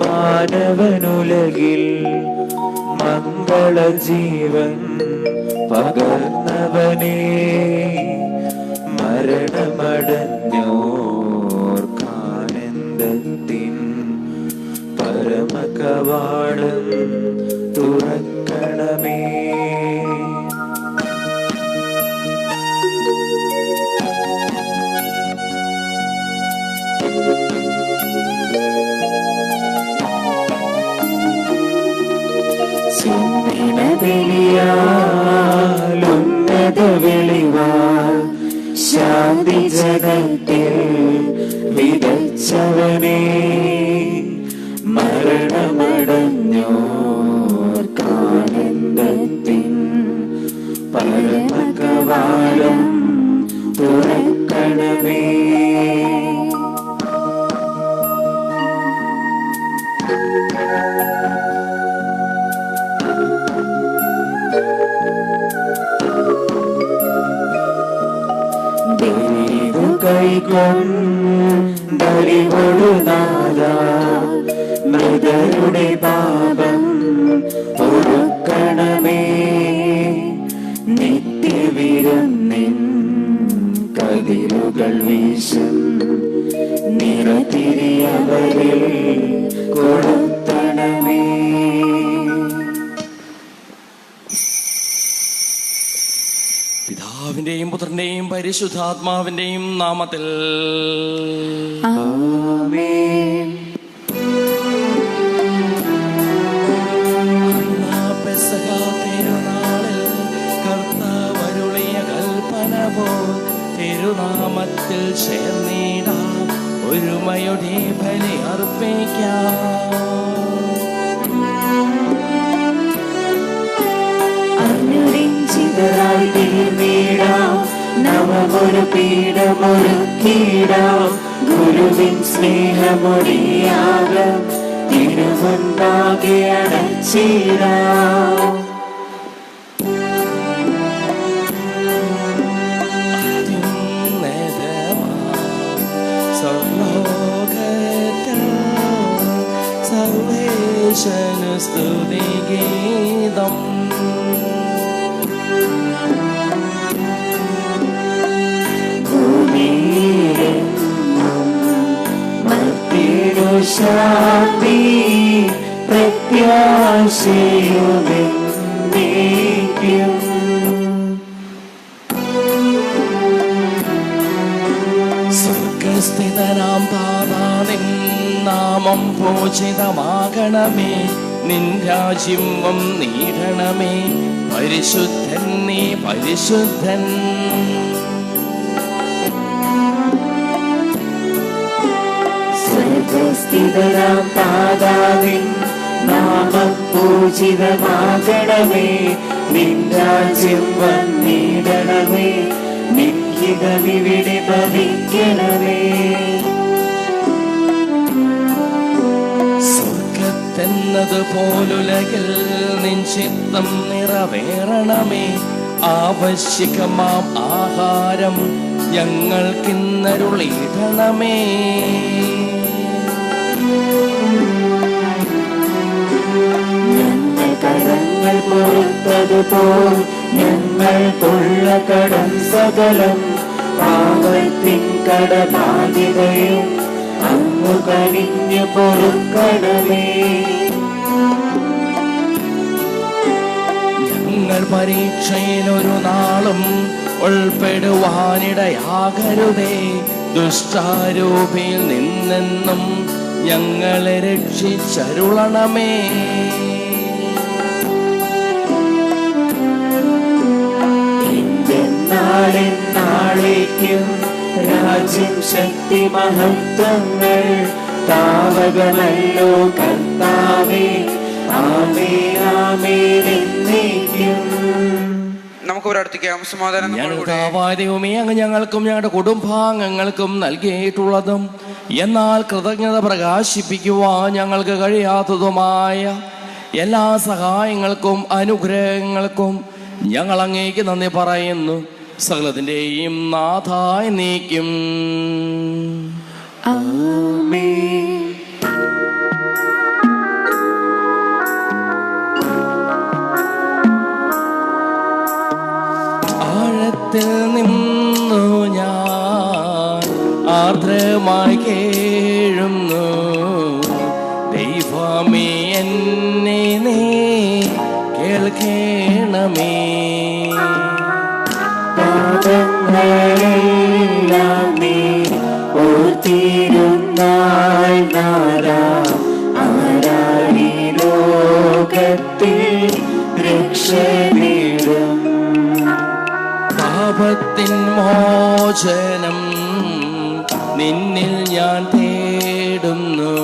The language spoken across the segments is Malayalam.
മാനവനുലകിൽ മംഗളജീവൻ പകർന്നവനേ, മരണമടഞ്ഞോർക്കാനന്ദത്തിൻ പരമകവാടം തുറക്കണമേ. ഉന്നത വെളിവാൽ ശാന്തി ജഗത്തിൽ വിതച്ചവനേ, മരണമടഞ്ഞോർക്കാനന്ദത്തിൻ പരമകവാടം തുറക്കണമേ. കൈകൊണ്ടറിവൊടുനാഥ മൃതരുടെ പാപം പൊറുക്കണമേ. നിത്യവിരുന്നിൻ കതിരുകൾ വീശും നിറതിരിയവരിൽ കൊളുത്തണമേ. പിതാവിന്റെയും പുത്രന്റെയും പരിശുദ്ധാത്മാവിന്റെയും നാമത്തിൽ ആമേൻ. തിരുനാളിൽ കർത്താവ് അരുളിയ കൽപ്പന പോൽ തിരുനാമത്തിൽ ചേർന്നിടാം, ഒരുമയുടെ ബലി അർപ്പിക്കാം. നവമൊരു പീഠമൊരുക്കിടാം, ഗുരുവിൻ സ്നേഹമൊടിയാകം തിരുമുൻപാകെ അടച്ചിടാം. സർവേശന് സ്തുതിഗീതം. ശാന്തി പ്രത്യാശയുമെന്നേക്കും. സ്വർഗസ്ഥിതനാം താതാ, നിൻ നാമം പൂജിതമാകണമേ, നിൻ രാജ്യം വന്നിടണമേ, പരിശുദ്ധൻ നീ പരിശുദ്ധൻ. സ്വർഗസ്ഥിതനാം താതാവിൻ നാമം പൂജിതമാകണമേ, നിൻ രാജ്യം വന്നിടണമേ, നിൻ ഹിതമിവിടെ ഭവിക്കണമേ. സ്വർഗത്തെന്നതുപോലുലകിൽ നിൻ ചിത്തം നിറവേറണമേ, ആവശ്യകമാം ആഹാരം ഞങ്ങൾക്കിന്നരുളിടണമേ. ഞങ്ങൾ കടങ്ങൾ പൊറുത്തതുപോൽ ഞങ്ങൾക്കുള്ള കടം സകലം, പാപത്തിൻ കടബാധ്യതയും അങ്ങു കനിഞ്ഞു പൊറുക്കണമേ. ഞങ്ങൾ പരീക്ഷയിലൊരു നാളും ഉൾപ്പെടുവാനിടയാകരുതേ, ദുഷ്ടാരൂപിയിൽ നിന്നെന്നും ഞങ്ങളെ രക്ഷിച്ചരുളണമേ. നാളേക്കും രാജ്യം ശക്തി മഹത്വങ്ങൾ താവകമല്ലോ കർത്താവേ. ആമേൻ ആമേൻ എന്നേക്കും. നമുക്ക് പ്രാർത്ഥിക്കാം. സമാധാനം ദൈവമേ, അങ്ങ് ഞങ്ങൾക്കും ഞങ്ങളുടെ കുടുംബാംഗങ്ങൾക്കും നൽകിയിട്ടുള്ളതും എന്നാൽ കൃതജ്ഞത പ്രകാശിപ്പിക്കുവാൻ ഞങ്ങൾക്ക് കഴിയാത്തതുമായ എല്ലാ സഹായങ്ങൾക്കും അനുഗ്രഹങ്ങൾക്കും ഞങ്ങൾ അങ്ങേക്ക് നന്ദി പറയുന്നു. സകലത്തിൻ്റെയും നാഥായി നീക്കും. ആമേൻ. കരളുമായി കേഴുന്നു. ദൈവമേ എന്നെ നീ കേൾക്കണമേ. പാപങ്ങളെല്ലാം നീ ഓർത്തിരുന്നാൽ നാരാ ആരായി ലോകത്തിൽ രക്ഷ നേടും. പാപത്തിൻ മോചനം നിന്നിൽ ഞാൻ തേടുന്നു.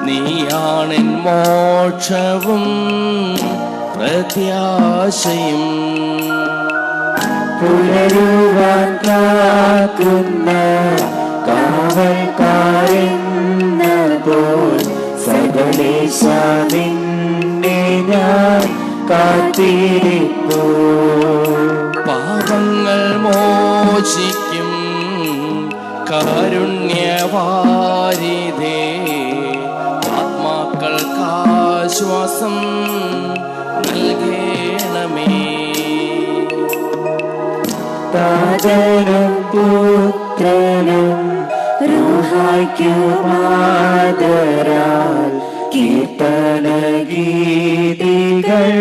നീയാണെൻ മോക്ഷവും പ്രത്യാശയും. പുലരുവാൻ കാക്കുന്ന കാവൽക്കാരെന്ന പോൽ സകലേശ നിന്നെ ഞാൻ കാത്തിരിപ്പൂ. പാപങ്ങൾ മോചിക്കും കാരുണ്യവാരിധേ. ആത്മാക്കൾക്കാശ്വാസം നൽകണമേ. താതനും പുത്രനും റൂഹായ്ക്കുമാദരാൽ കീർത്തന ഗീതികൾ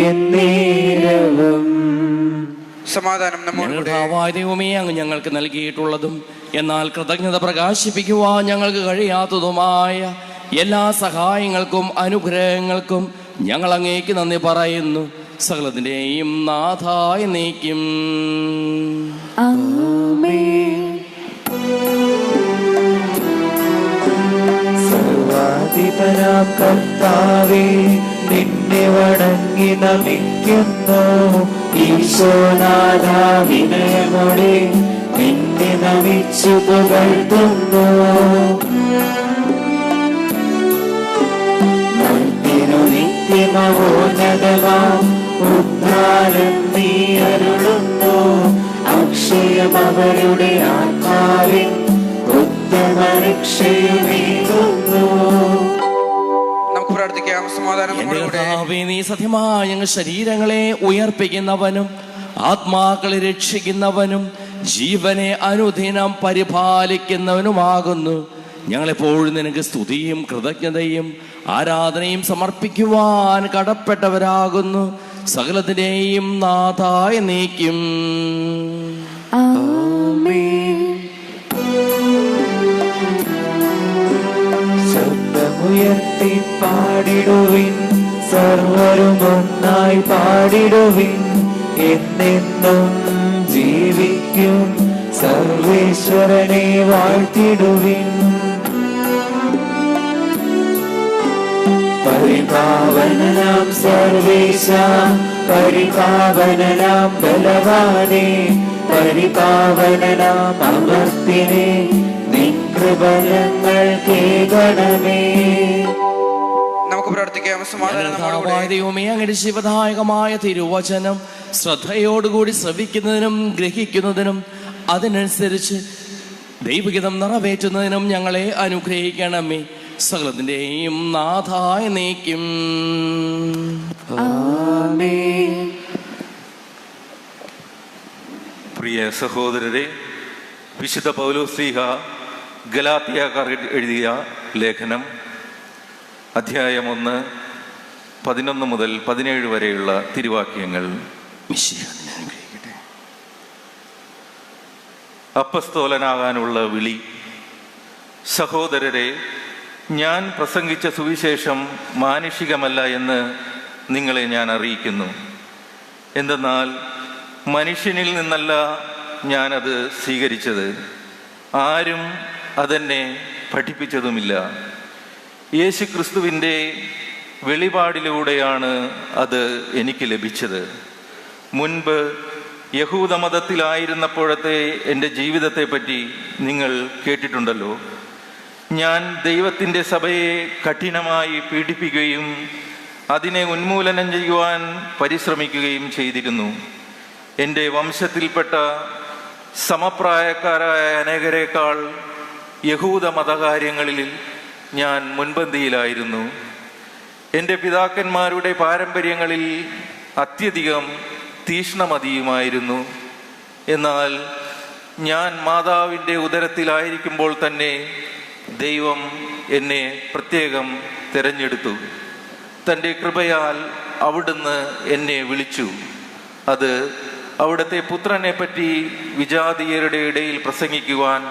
എന്നേരവും. സമാധാനം നമ്മോട്. ദൈവമേ, അങ്ങ് ഞങ്ങൾക്ക് നൽകിയിട്ടുള്ളതും എന്നാൽ കൃതജ്ഞത പ്രകാശിപ്പിക്കുവാൻ ഞങ്ങൾക്ക് കഴിയാത്തതുമായ എല്ലാ സഹായങ്ങൾക്കും അനുഗ്രഹങ്ങൾക്കും ഞങ്ങൾ അങ്ങേക്ക് നന്ദി പറയുന്നു. സകലത്തിന്റെയും നാഥായ നീക്കും. സർവാധിപനാം കർത്താവേ, നിന്നെ വണങ്ങി നമിക്കുന്നു. ഈശോനാഥ വിനയമോടെ നിന്നെ നമിച്ചു പുകഴ്ത്തുന്നു. നിത്യമവോന്നതമാം ഉദ്ധാരം നീ അരുളുന്നു. അക്ഷയം അവരുടെ ആത്മാവിൻ ഉത്തമ രക്ഷയുമേകുന്നു. നമുക്ക് പ്രാർത്ഥിക്കാം. സമാധാനം നമ്മോട് കൂടെ. നീ സത്യമായ ഞങ്ങൾ ശരീരങ്ങളെ ഉയർപ്പിക്കുന്നവനും ആത്മാക്കളെ രക്ഷിക്കുന്നവനും ജീവനെ അനുദിനം പരിപാലിക്കുന്നവനുമാകുന്നു. ഞങ്ങളെപ്പോഴും നിനക്ക് സ്തുതിയും കൃതജ്ഞതയും ആരാധനയും സമർപ്പിക്കുവാൻ കടപ്പെട്ടവരാകുന്നു. സകലത്തിന്റെയും നാഥായ നീക്കും. ശബ്ദമുയർത്തി പാടിടുവിൻ, സർവരും ഒന്നായി പാടിടുവിൻ. എന്നെന്നും ജീവിക്കും സർവേശ്വരനെ വാഴ്ത്തിടുവിൻ. പരിപാവനനാം സർവേശ, പരിപാവനനാം ബലവാനേ, പരിപാവനനാം അമർത്തിനെ നിൻ കൃപകൾ കേൾക്കണമേ. നമുക്ക് പ്രാർത്ഥിക്കാം. സമാധാനം നമ്മോട് കൂടെ. ദൈവമേ, അങ്ങയുടെ ശിവദായകമായ തിരുവചനം ശ്രദ്ധയോടുകൂടി ശ്രവിക്കുന്നതിനും ഗ്രഹിക്കുന്നതിനും അതിനനുസരിച്ച് ദൈവഗീതം നിറവേറ്റുന്നതിനും ഞങ്ങളെ അനുഗ്രഹിക്കണമേ. സകലത്തിന്റെയും നാഥായ നീക്കും. പ്രിയ സഹോദരരെ, വിശുദ്ധ പൗലോസ്ലീഹ ഗലാത്യക്കാർ എഴുതിയ ലേഖനം അധ്യായം 1, 11 മുതൽ 17 വരെയുള്ള തിരുവാക്യങ്ങൾ. അപ്പസ്തോലനാകാനുള്ള വിളി. സഹോദരരെ, ഞാൻ പ്രസംഗിച്ച സുവിശേഷം മാനുഷികമല്ല എന്ന് നിങ്ങളെ ഞാൻ അറിയിക്കുന്നു. എന്തെന്നാൽ മനുഷ്യനിൽ നിന്നല്ല ഞാനത് സ്വീകരിച്ചത്, ആരും അതെന്നെ പഠിപ്പിച്ചതുമില്ല. യേശുക്രിസ്തുവിൻ്റെ വെളിപാടിലൂടെയാണ് അത് എനിക്ക് ലഭിച്ചത്. മുൻപ് യഹൂദമതത്തിലായിരുന്നപ്പോഴത്തെ എൻ്റെ ജീവിതത്തെപ്പറ്റി നിങ്ങൾ കേട്ടിട്ടുണ്ടല്ലോ. ഞാൻ ദൈവത്തിൻ്റെ സഭയെ കഠിനമായി പീഡിപ്പിക്കുകയും അതിനെ ഉന്മൂലനം ചെയ്യുവാൻ പരിശ്രമിക്കുകയും ചെയ്തിരുന്നു. എൻ്റെ വംശത്തിൽപ്പെട്ട സമപ്രായക്കാരായ അനേകരെക്കാൾ യഹൂദ മതകാര്യങ്ങളിൽ ഞാൻ മുൻപന്തിയിലായിരുന്നു. എൻ്റെ പിതാക്കന്മാരുടെ പാരമ്പര്യങ്ങളിൽ അത്യധികം തീക്ഷ്ണമതിയുമായിരുന്നു. എന്നാൽ ഞാൻ മാതാവിൻ്റെ ഉദരത്തിലായിരിക്കുമ്പോൾ തന്നെ ദൈവം എന്നെ പ്രത്യേകം തിരഞ്ഞെടുത്തു. തൻ്റെ കൃപയാൽ അവിടുന്ന് എന്നെ വിളിച്ചു. അത് അവിടുത്തെ പുത്രനെ പറ്റി വിജാതീയരുടെ ഇടയിൽ പ്രസംഗിക്കുവാൻ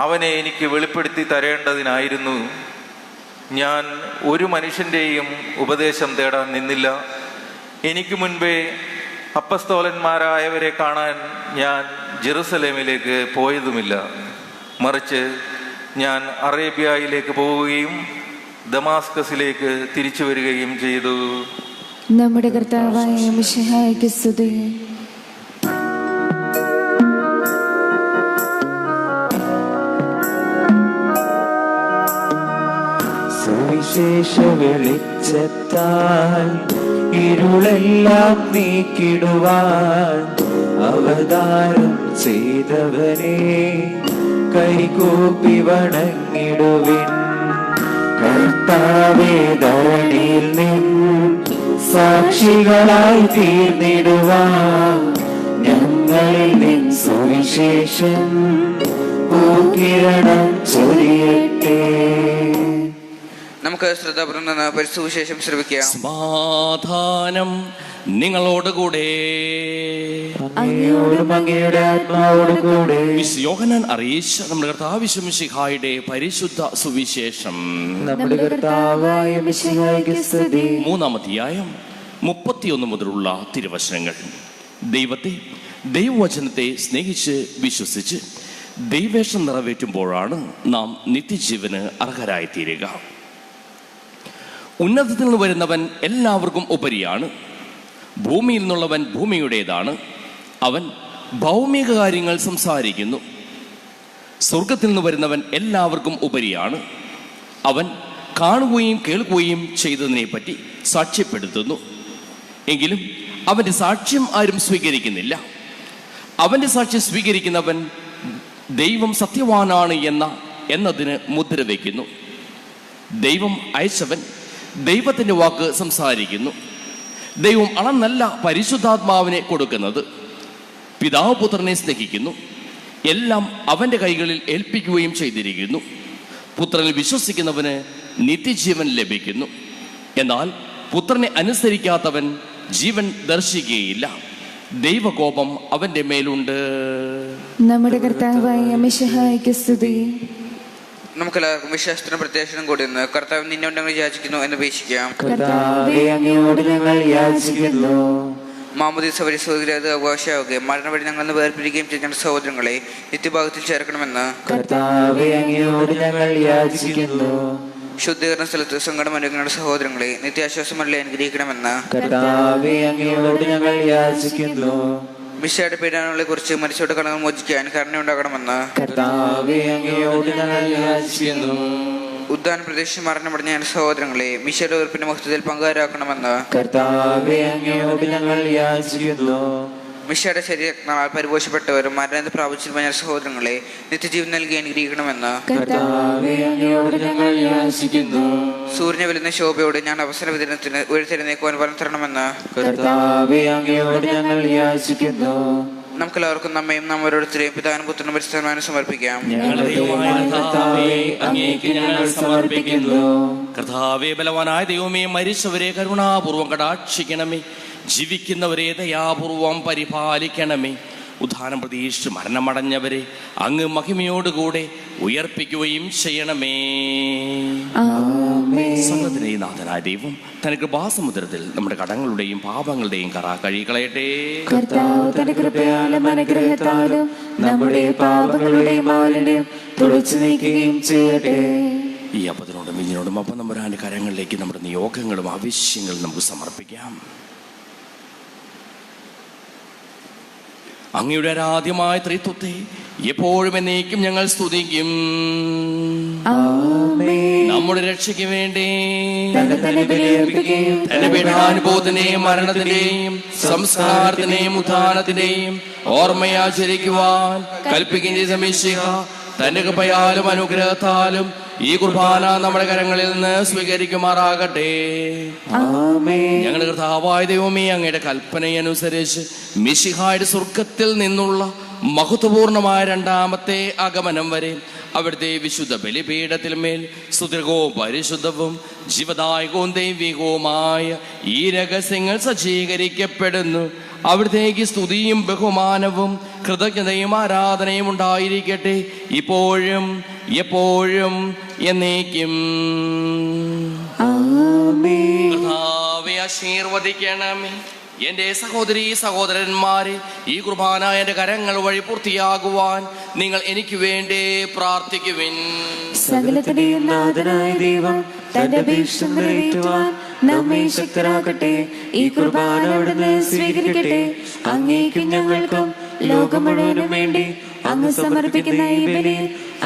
അവനെ എനിക്ക് വെളിപ്പെടുത്തി തരേണ്ടതിനായിരുന്നു. ഞാൻ ഒരു മനുഷ്യൻ്റെയും ഉപദേശം തേടാൻ നിന്നില്ല. എനിക്ക് മുൻപേ അപ്പസ്തോലന്മാരായവരെ കാണാൻ ഞാൻ ജെറുസലേമിലേക്ക് പോയതുമില്ല. മറിച്ച് ഞാൻ അറേബ്യയിലേക്ക് പോവുകയും ദമാസ്കസിലേക്ക് തിരിച്ചു വരികയും ചെയ്തു. നമ്മുടെ കർത്താവായ മിശിഹായ്ക്ക് സ്തുതി. സുവിശേഷ വെളിച്ചത്താൽ ഇരുളെല്ലാം നീക്കിടുവാൻ അവതാരം ചെയ്തവനെ കൈകൂപ്പി വണങ്ങിടുവിൻ. കർത്താവേ, ധരണിയിൽ നിന്നും സാക്ഷികളായി തീർന്നിടുവാൻ ഞങ്ങളിൽ നിൻ സുവിശേഷം പൂക്കിരണം ചൊരിയട്ടെ. നമുക്ക് ശ്രദ്ധാപൂർവ്വം പരിശുദ്ധവിശേഷം ശ്രവിക്കാം. സമാധാനം നിങ്ങളോടുകൂടെ. അങ്ങയോടും അങ്ങയുടെ ആത്മാവോടും കൂടെ. യോഹന്നാൻ അറിയിച്ച നമ്മുടെ കർത്താവ് മിശിഹായുടെ പരിശുദ്ധ സുവിശേഷം. നമ്മുടെ കർത്താവായ മിശിഹായ്ക്ക് സ്തുതി. 3-ാം അധ്യായം 31 മുതലുള്ള തിരുവചനങ്ങൾ. ദൈവവചനത്തെ സ്നേഹിച്ച് വിശ്വസിച്ച് ദൈവേഷം നിറവേറ്റുമ്പോഴാണ് നാം നിത്യജീവന് അർഹരായിത്തീരുക. ഉന്നതത്തിൽ നിന്ന് വരുന്നവൻ എല്ലാവർക്കും ഉപരിയാണ്. ഭൂമിയിൽ നിന്നുള്ളവൻ ഭൂമിയുടേതാണ്. അവൻ ഭൗമിക കാര്യങ്ങൾ സംസാരിക്കുന്നു. സ്വർഗത്തിൽ നിന്ന് വരുന്നവൻ എല്ലാവർക്കും ഉപരിയാണ്. അവൻ കാണുകയും കേൾക്കുകയും ചെയ്തതിനെ പറ്റി സാക്ഷ്യപ്പെടുത്തുന്നു. എങ്കിലും അവൻ്റെ സാക്ഷ്യം ആരും സ്വീകരിക്കുന്നില്ല. അവൻ്റെ സാക്ഷ്യം സ്വീകരിക്കുന്നവൻ ദൈവം സത്യവാനാണ് എന്നതിന് മുദ്ര വയ്ക്കുന്നു. ദൈവം അയച്ചവൻ ദൈവത്തിൻ്റെ വാക്ക് സംസാരിക്കുന്നു. ദൈവം അളന്നല്ല പരിശുദ്ധാത്മാവിനെ കൊടുക്കുന്നത്. പിതാവ് പുത്രനെ സ്നേഹിക്കുന്നു. എല്ലാം അവൻ്റെ കൈകളിൽ ഏൽപ്പിക്കുകയും ചെയ്തിരിക്കുന്നു. പുത്രനിൽ വിശ്വസിക്കുന്നവന് നിത്യജീവൻ ലഭിക്കുന്നു. എന്നാൽ പുത്രനെ അനുസരിക്കാത്തവൻ ജീവൻ ദർശിക്കുകയില്ല. ദൈവകോപം അവൻ്റെ മേലുണ്ട്. നമ്മുടെ കർത്താവായ മിശിഹായ്ക്ക് സ്തുതി. നമുക്കെല്ലാവർക്കും വിശ്വാസത്തിനും പ്രത്യാശനും കൂടി നിന്ന് കർത്താവ് നിന്നോട് യാചിക്കുന്നു എന്ന് അപേക്ഷിക്കാം. കർത്താവേ, അങ്ങയോട് ഞങ്ങൾ യാചിക്കുന്നു. മാമോദീസ വഴി സഹോദരത് അവകാശമാവുകയും മരണം വഴി ഞങ്ങൾ വേർപിരിക്കുകയും ചെയ്ത ഞങ്ങളുടെ സഹോദരങ്ങളെ നിത്യഭാഗത്തിൽ ചേർക്കണമെന്ന് കർത്താവേ, അങ്ങയോട് ഞങ്ങൾ യാചിക്കുന്നു. ശുദ്ധീകരണ സ്ഥലത്ത് സങ്കടം അനുഭവിക്കുന്ന സഹോദരങ്ങളെ നിത്യാശ്വാസമല്ല അനുഗ്രഹിക്കണമെന്ന് കർത്താവേ, അങ്ങയോട് ഞങ്ങൾ യാചിക്കുന്നു. മിശിഹായുടെ പീഡനങ്ങളെ കുറിച്ച് മരിച്ചവരുടെ കടങ്ങൾ മോചിക്കാൻ കരുണയുണ്ടാകണമെന്ന് കർത്താവേ, അങ്ങയോട് ഞങ്ങൾ യാചിക്കുന്നു. ഉദ്ധാന പ്രദേശം മരണമടഞ്ഞ ഞങ്ങളുടെ സഹോദരങ്ങളെ മിശിഹായുടെ ഉറപ്പിന്റെ മഹത്വത്തിൽ പങ്കുകാരാക്കണമെന്ന് കർത്താവേ, അങ്ങയോട് ഞങ്ങൾ യാചിക്കുന്നു. മിശിഹായുടെ ശരീരത്താൽ പരിപോഷപ്പെട്ടവരും മരണത്തെ പ്രാപിച്ചിരുന്ന ഞങ്ങളുടെ സഹോദരങ്ങളെ നിത്യജീവൻ നൽകി അനുഗ്രഹിക്കണമെന്ന് കർത്താവേ, അങ്ങയോട് ഞങ്ങൾ യാചിക്കുന്നു. സൂര്യനെ വരുന്ന ശോഭയോട് ഞാൻ അവസര വിതരണത്തിന് ഉയർത്തെഴുന്നേക്കുവാൻ പറഞ്ഞു തരണമെന്ന് കർത്താവേ, അങ്ങയോട് ഞങ്ങൾ യാചിക്കുന്നു. നമുക്കെല്ലാവർക്കും നമ്മയും നാം ഓരോരുത്തരെയും പിതാവിനും പുത്രനും പരിശുദ്ധാത്മാവിനും സമർപ്പിക്കാം. കർത്താവേ, ബലവാനായ ദൈവമേ, മരിച്ചവരെ കരുണാപൂർവം കടാക്ഷിക്കണമേ. ജീവിക്കുന്നവരെ ദയാപൂർവം പരിപാലിക്കണമേ. ഉദ്ധാനം പ്രതീക്ഷിച്ച് മരണമടഞ്ഞവരെ അങ്ങ് മഹിമയോടുകൂടെ ഉയർപ്പിക്കുകയും ചെയ്യണമേ. സകലത്തിലെ നാഥനായ ദൈവം തന്റെ കൃപാസമുദ്രത്തിൽ നമ്മുടെ കടങ്ങളുടെയും പാപങ്ങളുടെയും കറ കഴുകിക്കളയട്ടെ. കർത്താവ് തന്റെ കൃപയാലും അനുഗ്രഹത്താലും നമ്മുടെ പാപങ്ങളുടെയും മാലിന്യം തുടച്ചു നീക്കുകയും ചെയ്യട്ടെ. ഈ അപ്പത്തിനോടും ഇഞ്ഞിനോടും അപ്പം നമ്പുരാന്റെ കരങ്ങളിലേക്ക് നമ്മുടെ നിയോഗങ്ങളും ആവശ്യങ്ങളും നമുക്ക് സമർപ്പിക്കാം. അങ്ങയുടെ ആരാധ്യമായ ത്രിത്വത്തെ എപ്പോഴും എന്നേക്കും ഞങ്ങൾ സ്തുതിക്കും. നമ്മുടെ രക്ഷയ്ക്ക് വേണ്ടി തന്റെ പീഡാനുഭവത്തിന്റെയും മരണത്തിന്റെയും സംസ്കാരത്തിന്റെയും ഉത്ഥാനത്തിന്റെയും ഓർമ്മയാചരിക്കുവാൻ കൽപ്പിക്കുകയും ചെയ്ത മിശിഹ തന്റെ കൃപയാലും അനുഗ്രഹത്താലും ഈ കുർബാന നമ്മുടെ കരങ്ങളിൽ നിന്ന് സ്വീകരിക്കുമാറാകട്ടെ. ഞങ്ങളുടെ കർത്താവായ ദൈവമേ, അങ്ങയുടെ കൽപ്പനയനുസരിച്ച് മിശിഹായുടെ സ്വർഗത്തിൽ നിന്നുള്ള മഹത്വപൂർണമായ രണ്ടാമത്തെ ആഗമനം വരെ അവിടുത്തെ വിശുദ്ധ ബലിപീഠത്തിൽ മേൽ സുദൃഢവും പരിശുദ്ധവും ജീവദായകവും ദൈവികവുമായ ഈ രഹസ്യങ്ങൾ സജ്ജീകരിക്കപ്പെടുന്നു. അവിടത്തേക്ക് സ്തുതിയും ബഹുമാനവും കൃതജ്ഞതയും ആരാധനയും ഉണ്ടായിരിക്കട്ടെ, ഇപ്പോഴും എപ്പോഴും എന്നേക്കും. കർത്താവേ, ആശീർവദിക്കണമേ. എൻ്റെ സഹോദരീ സഹോദരന്മാരെ, ഈ കുർബാന എൻ്റെ കരങ്ങൾ വഴി പൂർത്തിയാകുവാൻ നിങ്ങൾ എനിക്ക് വേണ്ടി പ്രാർത്ഥിക്കുവിൻ. സകലത്തിന്റെയും നാഥനായ ദൈവം തന്റെ അപേക്ഷ നിറവേറ്റുവാൻ നമ്മെ ശക്തരാക്കട്ടെ. ഈ കുർബാന അവിടുന്ന് സ്വീകരിക്കട്ടെ. അങ്ങേക്കും ഞങ്ങൾക്കും ലോകം മുഴുവനും വേണ്ടി അങ്ങ് സമർപ്പിക്കുന്ന ഈ ബലി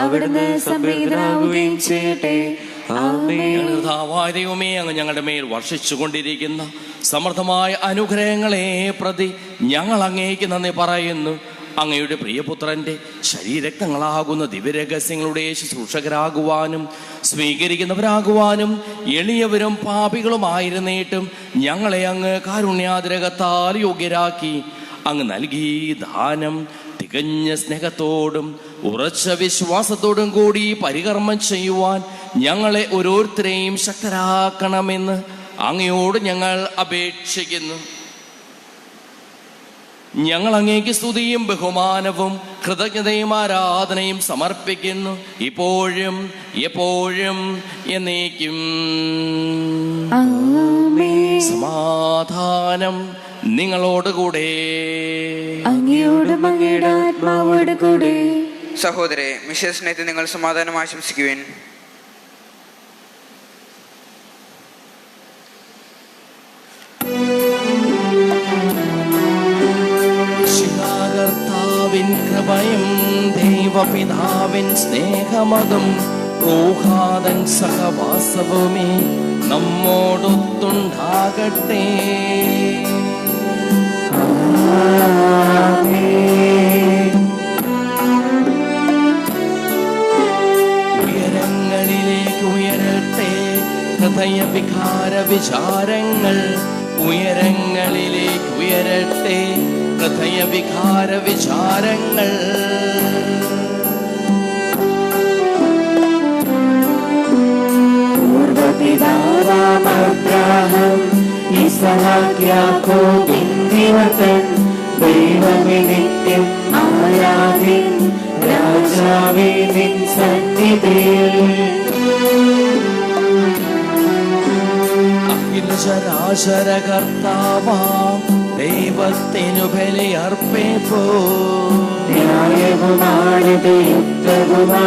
അവിടുന്ന് സംപ്രീതനാവുകയും ചെയ്യട്ടെ. ദൈവമേ, അങ്ങ് ഞങ്ങളുടെ മേൽ വർഷിച്ചു കൊണ്ടിരിക്കുന്ന സമൃദ്ധമായ അനുഗ്രഹങ്ങളെ പ്രതി ഞങ്ങൾ അങ്ങേക്ക് നന്ദി പറയുന്നു. അങ്ങയുടെ പ്രിയപുത്രന്റെ ശരീരരക്തങ്ങളാകുന്ന ദിവ്യരഹസ്യങ്ങളുടെ ശുശ്രൂഷകരാകുവാനും സ്വീകരിക്കുന്നവരാകുവാനും എളിയവരും പാപികളുമായിരുന്നിട്ടും ഞങ്ങളെ അങ്ങ് കാരുണ്യാതിരകത്താൽ യോഗ്യരാക്കി. അങ്ങ് നൽകി ദാനം തികഞ്ഞ സ്നേഹത്തോടും ഉറച്ച വിശ്വാസത്തോടും കൂടി പരികർമ്മം ചെയ്യുവാൻ ഞങ്ങളെ ഓരോരുത്തരെയും ശക്തരാക്കണമെന്ന് അങ്ങയോട് ഞങ്ങൾ അപേക്ഷിക്കുന്നു. ഞങ്ങൾ അങ്ങേക്ക് സ്തുതിയും ബഹുമാനവും കൃതജ്ഞതയും ആരാധനയും സമർപ്പിക്കുന്നു, ഇപ്പോഴും എപ്പോഴും എന്നേക്കും. സമാധാനം നിങ്ങളോടുകൂടെ. അങ്ങയോടും അങ്ങയുടെ ആത്മാവോട് കൂടെ. സഹോദരെ, മിശിഹാ സ്നേഹത്തിൽ നിങ്ങൾ സമാധാനം ആശംസിക്കുവിൻ. കർത്താവിൻ കൃപയും ദൈവപിതാവിൻ സ്നേഹമതും റൂഹാദൻ സഹവാസവുമേ നമ്മോടൊത്തുണ്ടാകട്ടെ. ഉയരങ്ങളിലേക്ക് ഉയരട്ടെ ഹൃദയവികാര വിചാരങ്ങൾ, ഉയരങ്ങളിലേക്ക് ഉയരട്ടെ ഹൃദയവികാര വിചാരങ്ങൾ. അബ്രഹാം ഇസ്ഹാക്ക് യാക്കോബ് എന്നിവർതൻ ദൈവമേ നിത്യം ആരാധ്യൻ, രാജാവേ നിൻ സന്നിധിയിൽ. അഖിലചരാചര കർത്താവാം ദൈവത്തിനു ബലിയർപ്പിപ്പൂ. ന്യായവുമാണത് യുക്തവുമാ,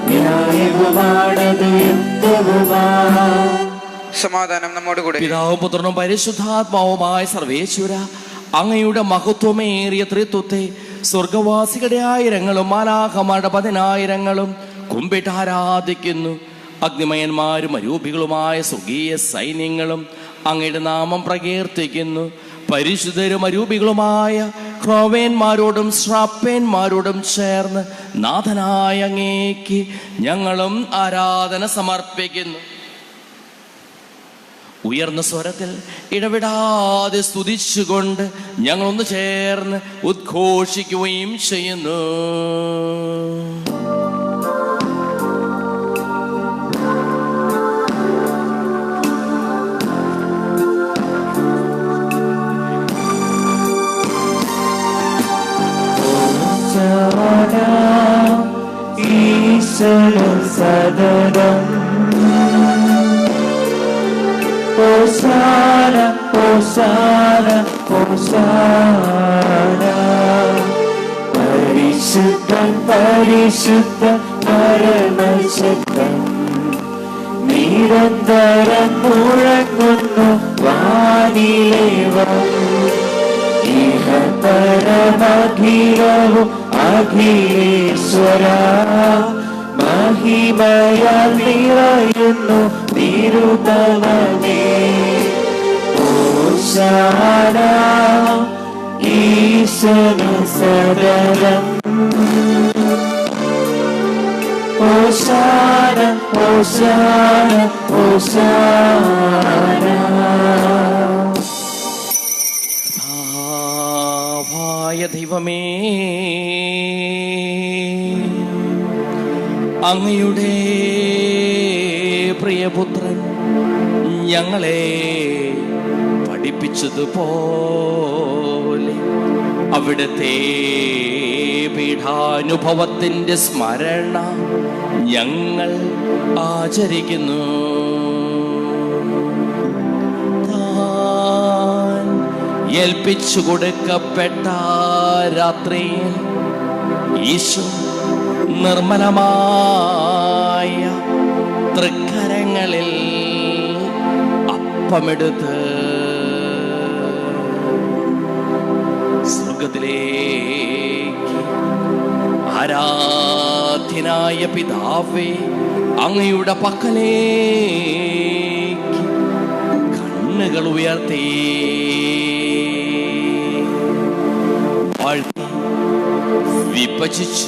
ന്യായവുമാണത് യുക്തവുമാ. സമാധാനം നമ്മോടുകൂടെ. പിതാവും പുത്രനും പരിശുദ്ധാത്മാവുമായ സർവേശ്വര, അങ്ങയുടെ മഹത്വമേറിയ ത്രിത്വത്തെ സ്വർഗവാസികളുടെ ആയിരങ്ങളും മാലാഖമാരുടെ 10,000 കുമ്പിട്ട് ആരാധിക്കുന്നു. അഗ്നിമയന്മാരും അരൂപികളുമായ സ്വർഗീയ സൈന്യങ്ങളും അങ്ങയുടെ നാമം പ്രകീർത്തിക്കുന്നു. പരിശുദ്ധരും അരൂപികളുമായ ക്രോവേന്മാരോടും ശ്രാപ്പേന്മാരോടും ചേർന്ന് നാഥനായ അങ്ങേക്ക് ഞങ്ങളും ആരാധന സമർപ്പിക്കുന്നു. ഉയർന്ന സ്വരത്തിൽ ഇടവിടാതെ സ്തുതിച്ചുകൊണ്ട് ഞങ്ങളൊന്ന് ചേർന്ന് ഉദ്ഘോഷിക്കുകയും ചെയ്യുന്നു. ഈശ്വരൻ സദനം ഹോശാന ഹോശാന ഹോശാന. പരിശുദ്ധൻ പരിശുദ്ധൻ പരമശക്തൻ, നിരന്തരം മുഴങ്ങുന്നു വാനിലേവം. ഇഹപരമഖിലവും അഖിലേശ്വര, മഹിമയാൽ നിറയുന്നു തിരുനാമമേ. ഹോശാന ഈശന് സദനം. ഹോശാന ഹോശാന ഹോശാന. ദൈവമേ, അങ്ങയുടെ പ്രിയപുത്രൻ ഞങ്ങളെ പഠിപ്പിച്ചതുപോലെ അവിടുത്തെ പീഠാനുഭവത്തിന്റെ സ്മരണ ഞങ്ങൾ ആചരിക്കുന്നു. താൻ ഏൽപ്പിച്ചു കൊടുക്കപ്പെട്ട രാത്രിയിൽ ഈശോ നിർമ്മലമായ തൃക്കരങ്ങളിൽ അപ്പമെടുത്ത് സ്വർഗത്തിലേക്ക് ആരാധ്യനായ പിതാവേ അങ്ങയുടെ പക്കലേക്ക് കണ്ണുകൾ ഉയർത്തി വാഴ്ത്തി വിഭജിച്ച്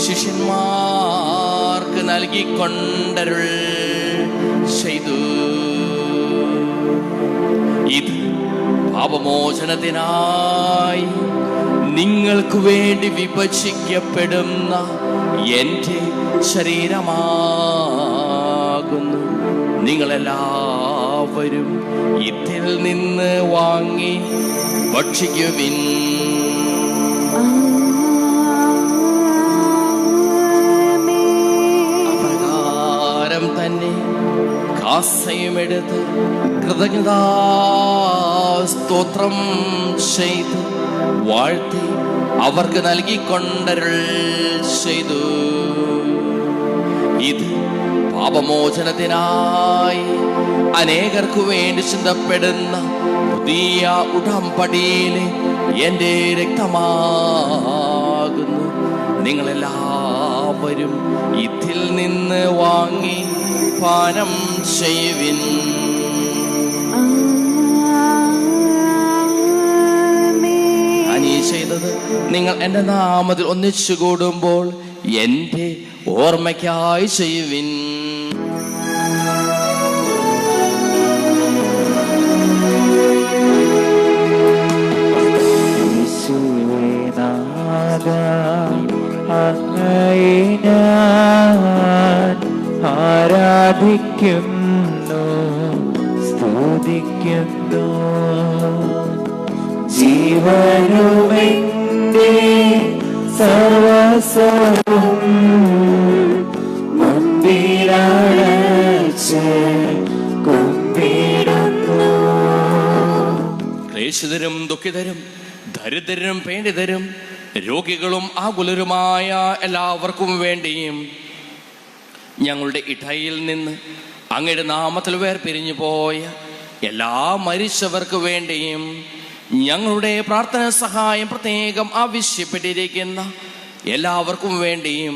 ശിഷ്യന്മാർക്ക് നൽകിക്കൊണ്ടരുൾ ചെയ്തു. ഇത് പാപമോചനത്തിനായി നിങ്ങൾക്ക് വേണ്ടി വിഭജിക്കപ്പെടുന്ന എൻ്റെ ശരീരമാകുന്നു. നിങ്ങളെല്ലാവരും ഇതിൽ നിന്ന് വാങ്ങി ഭക്ഷിക്കുവിൻ. അപ്രകാരം തന്നെ കാസയുമെടുത്ത് കൃതജ്ഞതാസ്തോത്രം ചെയ്ത് വാഴ്ത്തി അവർക്ക് നൽകിക്കൊണ്ടരുൾ ചെയ്തു. ഇത് പാപമോചനത്തിനായി അനേകർക്കു വേണ്ടി ചിന്തപ്പെടുന്ന പുതിയ ഉടമ്പടിയിലെ എൻ്റെ രക്തമാകുന്നു. നിങ്ങളെല്ലാവരും ഇതിൽ നിന്ന് വാങ്ങി പാനം ചെയ്യുവിൻ. ചെയ്തത് നിങ്ങൾ എൻ്റെ നാമത്തിൽ ഒന്നിച്ചു കൂടുമ്പോൾ എൻ്റെ ഓർമ്മയ്ക്കായി ചെയ്യുവിൻ. അങ്ങയെ ഞാൻ ആരാധിക്കുന്നു, സ്തുതിക്കുന്നു. ജീവനുമെന്റെ സർവസ്വവും മുൻപിലണച്ച് കുമ്പിടുന്നു. ക്ലേശിതരും ദുഃഖിതരും ദരിദ്രരും പീഡിതരും രോഗികളും ആകുലരുമായ എല്ലാവർക്കും വേണ്ടിയും ഞങ്ങളുടെ ഇടയിൽ നിന്ന് അങ്ങയുടെ നാമത്തിൽ വേർപിരിഞ്ഞു പോയ എല്ലാ മരിച്ചവർക്ക് വേണ്ടിയും ഞങ്ങളുടെ പ്രാർത്ഥന സഹായം പ്രത്യേകം ആവശ്യപ്പെട്ടിരിക്കുന്ന എല്ലാവർക്കും വേണ്ടിയും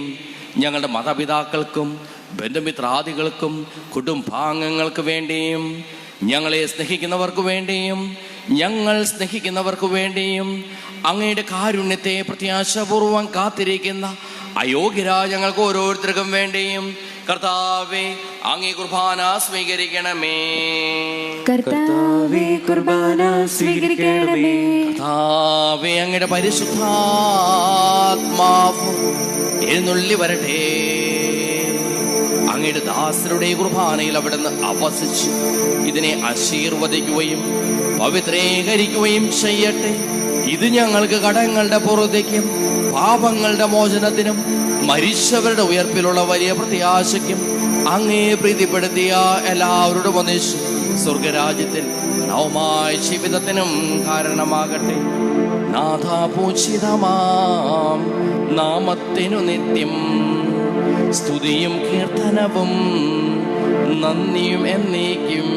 ഞങ്ങളുടെ മാതാപിതാക്കൾക്കും ബന്ധുമിത്രാദികൾക്കും കുടുംബാംഗങ്ങൾക്ക് വേണ്ടിയും ഞങ്ങളെ സ്നേഹിക്കുന്നവർക്ക് വേണ്ടിയും ഞങ്ങൾ സ്നേഹിക്കുന്നവർക്ക് വേണ്ടിയും അങ്ങയുടെ കാരുണ്യത്തെ പ്രത്യാശപൂർവം കാത്തിരിക്കുന്ന അയോഗ്യരായ ഞങ്ങൾക്ക് ഓരോരുത്തർക്കും വേണ്ടിയും കർത്താവേ അങ്ങേ കുർബാന സ്വീകരിക്കണമേ. കർത്താവേ കുർബാന സ്വീകരിക്കണമേ. കർത്താവേ അങ്ങയുടെ പരിശുദ്ധാത്മാവ് എഴുന്നള്ളി വരട്ടെ. അങ്ങയുടെ ദാസരുടെ കുർബാനയിൽ അവിടുന്ന് അവസിച്ച് ഇതിനെ ആശീർവദിക്കുകയും പവിത്രീകരിക്കുകയും ചെയ്യട്ടെ. ഇത് ഞങ്ങൾക്ക് കടങ്ങളുടെ പുറത്തേക്കും പാപങ്ങളുടെ മോചനത്തിനും മരിച്ചവരുടെ ഉയർപ്പിലുള്ള വലിയ പ്രത്യാശയ്ക്കും അങ്ങേ പ്രീതിപ്പെടുത്തിയ എല്ലാവരോടും ഒന്നിച്ച് സ്വർഗരാജ്യത്തിൽ നവമായ ജീവിതത്തിനും കാരണമാകട്ടെ. നാഥാപൂജിതമാം നാമത്തിനു നിത്യം സ്തുതിയും കീർത്തനവും നന്ദിയും എന്നേക്കും.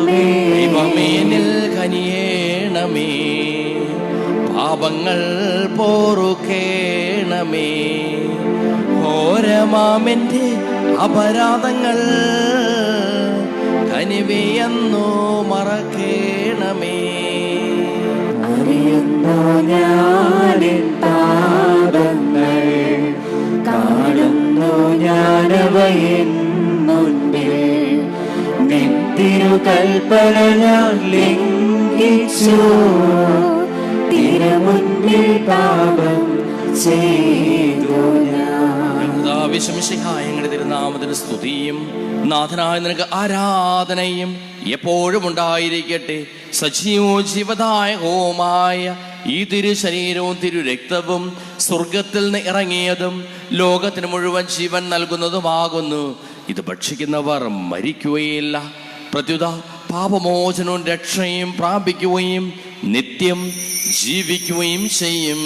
ദൈവമേനിൽ കനിയേണമേ, പാപങ്ങൾ പോറുക്കേണമേ. ഘോരമാമെൻ്റെ അപരാധങ്ങൾ കനിവെയെന്നു മറക്കേണമേ. അറിയുന്നു ഞാനെൻ പാപങ്ങൾ, കാണുന്നു ഞാനവയെൻ മുൻപിൽ. നിൻ തിരുകൽപ്പന ഞാൻ ലംഘിച്ചു, തിരുമുന്നിൽ എന്നിൽ പാപം ചെയ്തു ഞാൻ. ഞങ്ങളുടെ തിരുനാമത്തിന് സ്തുതിയും നാഥനായ നിനക്ക് ആരാധനയും എപ്പോഴും ഉണ്ടായിരിക്കട്ടെ. സജീവവും ജീവദായകവുമായ ഈ തിരു ശരീരവും തിരു രക്തവും സ്വർഗത്തിൽ നിന്ന് ഇറങ്ങിയതും ലോകത്തിന് മുഴുവൻ ജീവൻ നൽകുന്നതുമാകുന്നു. ഇത് ഭക്ഷിക്കുന്നവർ മരിക്കുകയില്ല, പ്രത്യുത പാപമോചനവും രക്ഷയും പ്രാപിക്കുകയും നിത്യം ജീവിക്കുകയും ചെയ്യും.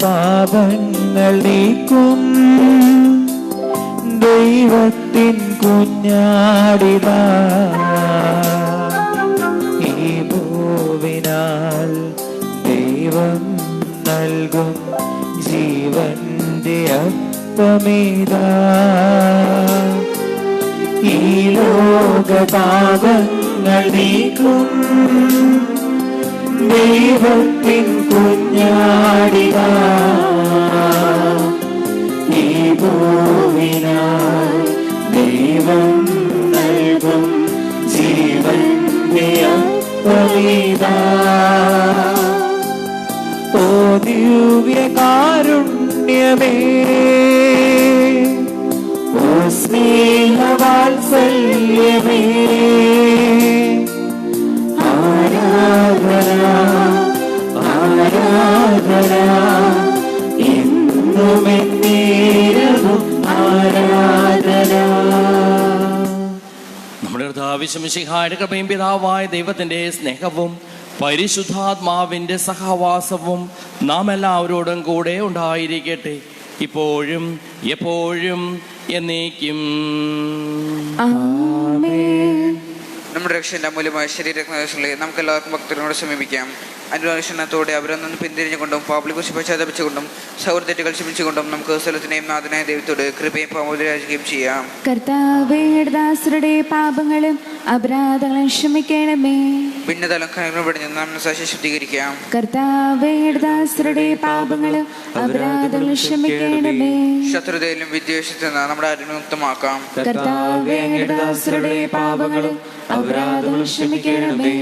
പാപങ്ങൾ നീക്കും ദൈവത്തിൻ കുഞ്ഞാടിതാ, ഈ ഭൂവിനാൽ ദൈവം നൽകും ജീവന്റെ അപ്പമിതാ. ഈ ലോക പാപങ്ങൾ നീക്കും ദൈവത്തിൻ കുഞ്ഞാടിതാ, ഈ ഭൂവിനാൽ ദൈവം നൽകും ജീവന്റെ അപ്പമിതാ. ഓ ദിവ്യകാരുണ്യമേ, ഓ സ്നേഹവാത്സല്യമേ, ആരാധന ആരാധന എന്നും എന്നേരവും ആരാധന. നമ്മുടെ കർത്താവിശ്വമിശിഹായുടെ കൃപയും പിതാവായ ദൈവത്തിന്റെ സ്നേഹവും പരിശുദ്ധാത്മാവിന്റെ സഹവാസവും നാം എല്ലാവരോടും കൂടെ ഉണ്ടായിരിക്കട്ടെ, ഇപ്പോഴും എപ്പോഴും എന്നേക്കും. നമ്മുടെ രക്ഷന്റെ അമൂല്യമായ ശരീരങ്ങളെ നമുക്ക് എല്ലാവർക്കും ഭക്തരോട് സമീപിക്കാം. അനുരാക്ഷണത്തോടെ അവരൊന്നും പിന്തിരിഞ്ഞുകൊണ്ടും പാപങ്ങളെക്കുറിച്ച് പശ്ചാത്തപിച്ചുകൊണ്ടും സൗഹൃദങ്ങൾ ക്ഷമിച്ചുകൊണ്ടും നമുക്ക് സ്ഥലത്തിനെയും നാഥനായ ദൈവത്തോട് കൃപയും പാപരാജിക്കുകയും ചെയ്യാം. കർത്താവേ, ദാസരുടെ പാപങ്ങളും അപരാധങ്ങളും ക്ഷമിക്കണമേ. ഭിന്നതലം കൈകൊണ്ട് നാം സാക്ഷി ശുദ്ധീകരിക്കാം. കർത്താവേ, ദാസരുടെ പാപങ്ങളും അപരാധങ്ങളും ക്ഷമിക്കണമേ. ശത്രുതയിലും വിദ്വേഷത്തിൽ നിന്ന് നമ്മുടെ ആരോഗ്യം മുക്തമാക്കാം. കർത്താവേ, ദാസരുടെ പാപങ്ങളും അപരാധങ്ങളും ക്ഷമിക്കണമേ.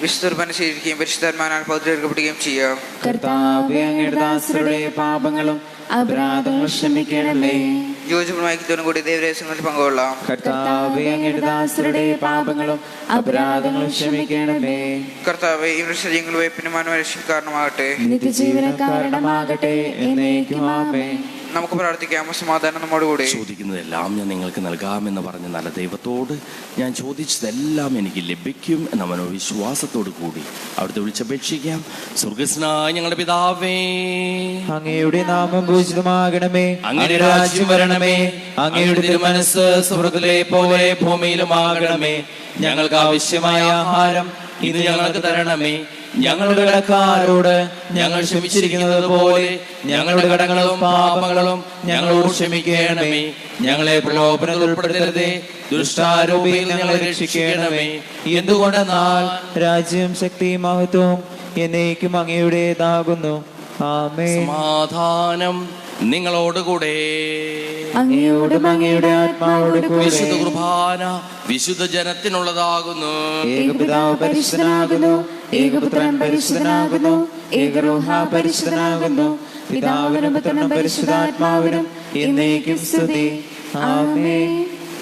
വിശുദ്ധ കുർബാന സ്വീകരിക്കുകയും പരിശുദ്ധാത്മാവിനാൽ പൗത്രീകരിക്കപ്പെടുകയും ചെയ്യാം. കർത്താവേ, ദാസരുടെ പാപങ്ങളും അപരാധങ്ങളും ക്ഷമിക്കണമേ. യോജിപ്പുമായി കൂടി ദൈവരഹസ്യങ്ങളിൽ പങ്കുകൊള്ളാം. കർത്താവേ, ദാസരുടെ പാപങ്ങളും അപരാധങ്ങളും ക്ഷമിക്കണമേ. കർത്താവേ, ഈ ശരീരങ്ങൾ വെപ്പിനും മനോരക്ഷയ്ക്ക് കാരണമാകട്ടെ, നിത്യജീവന കാരണമാകട്ടെ എന്നേക്കും ആമേൻ. നമുക്ക് പ്രാർത്ഥിക്കാം. സമാധാനം നമ്മോടുകൂടി. ചോദിക്കുന്നതെല്ലാം ഞാൻ നിങ്ങൾക്ക് നൽകാമെന്ന് പറഞ്ഞ നല്ല ദൈവത്തോട് ഞാൻ ചോദിച്ചതെല്ലാം എനിക്ക് ലഭിക്കും എന്ന മനോവിശ്വാസത്തോടു കൂടി അവിടുത്തെ വിളിച്ചപേക്ഷിക്കാം. സ്വർഗ്ഗസ്ഥനായ ഞങ്ങളുടെ പിതാവേ, അങ്ങയുടെ നാമം പൂജിതമാകണമേ, അങ്ങയുടെ രാജ്യം വരണമേ, അങ്ങയുടെ തിരുമനസ്സ് സ്വർഗ്ഗത്തിലെ പോലെ ഭൂമിയിലുമാകണമേ. ഞങ്ങൾക്ക് ആവശ്യമായ ആഹാരം ഇന്ന് ഞങ്ങൾക്ക് തരണമേ. ഞങ്ങളുടെ കടക്കാരോട് ഞങ്ങൾ ക്ഷമിച്ചിരിക്കുന്നത് പോലെ ഞങ്ങളുടെ കടങ്ങളും പാപങ്ങളും ഞങ്ങളോട് ക്ഷമിക്കണമേ. ഞങ്ങളെ പ്രലോഭനത്തിൽ ഉൾപ്പെടുത്തരുതേ, ദുഷ്ടാരൂപിയിൽ ഞങ്ങളെ രക്ഷിക്കണമേ. എന്തുകൊണ്ടെന്നാൽ രാജ്യം ശക്തിയും മഹത്വവും എന്നേക്കും അങ്ങയുടേതാകുന്നു. ആമേൻ. സമാധാനം നിങ്ങളോടുകൂടെ. അങ്ങയോടും അങ്ങയുടെ ആത്മാവോടും കൂടെ. വിശുദ്ധ കുർബാന വിശുദ്ധ ജനത്തിനുള്ളതാകുന്നു. ഏകപിതാവ് പരിശുദ്ധനാകുന്നു, ഏകപുത്രൻ പരിശുദ്ധനാകുന്നു, ഏകരൂഹ പരിശുദ്ധനാകുന്നു, പിതാവിനും പുത്രനും പരിശുദ്ധാത്മാവിനും എന്നേക്കും സ്തുതി. ആമേൻ.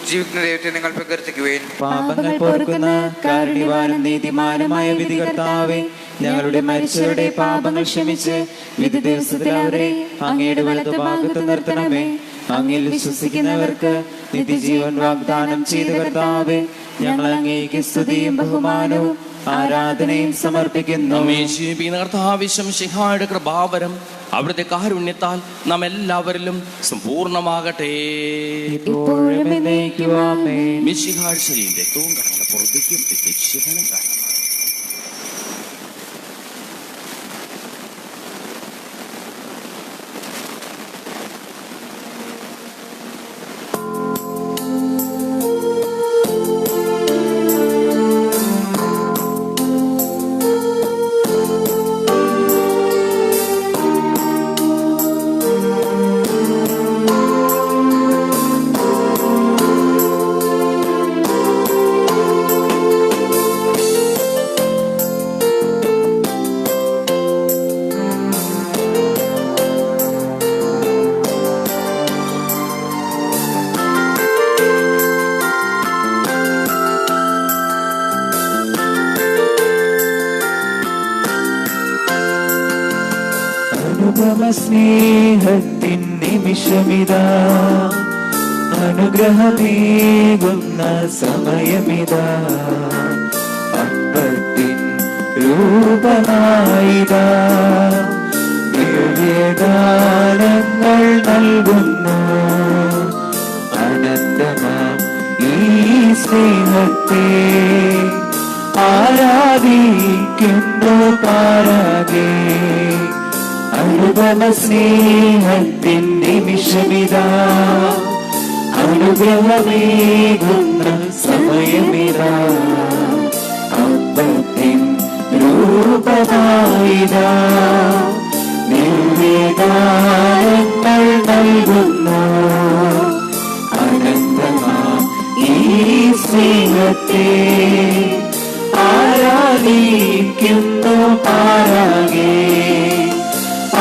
ജീവിക്കുന്ന ദൈവത്തെ നിങ്ങൾ പ്രകീർത്തിക്കുവേൻ. പാപങ്ങൾ പൊറുക്കുന്ന കാരുണ്യവാനും നീതിമാനുമായ വിധികർത്താവേ, ഞങ്ങളുടെ മരിച്ചവരുടെ പാപങ്ങൾ ക്ഷമിച്ച് വിധി ദിവസത്തിൽ അവരെ അങ്ങയുടെ വലതുഭാഗത്ത് നിർത്തണമേ. അങ്ങിൽ വിശ്വസിക്കുന്നവർക്ക് നിത്യജീവൻ വാഗ്ദാനം ചെയ്ത കർത്താവേ, ഞങ്ങൾ അങ്ങേക്ക് സ്തുതിയും ബഹുമാനവും ആരാധനയും സമർപ്പിക്കുന്നു. കർത്താവിശ്വംസിഹായുടെ കൃപാവരം അവിടുത്തെ കാരുണ്യത്താൽ നാം എല്ലാവരിലും സമ്പൂർണ്ണമാകട്ടെ. ഇപ്പോഴും എന്നേക്കും ആമേൻ. മിശിഹായുടെ ശരീരം രക്തവും കടങ്ങളുടെ പുറത്തേക്കും നിത്യജീവനും കാരണമാണ്. അനുപമ സ്നേഹത്തിൻ നിമിഷമിതാ, അനുഗ്രഹമേകുന്ന സമയമിതാ. അപ്പത്തിൻ രൂപമായിതാ, ദിവ്യദാനങ്ങൾ നൽകുന്നു. അനന്തമാം ഈ സ്നേഹത്തെ ആരാധിക്കുന്നു പാരാകെ. അനുപമ സ്നേഹത്തിൻ നിമിഷമിതാ, അനുഗ്രഹമേകുന്ന സമയമിതാ. അപ്പത്തിൻ രൂപമായിതാ, ദിവ്യദാനങ്ങൾ നൽകുന്നു. അനന്തമാം ഈ സ്നേഹത്തെ ആരാധിക്കുന്നു പാരാകെ.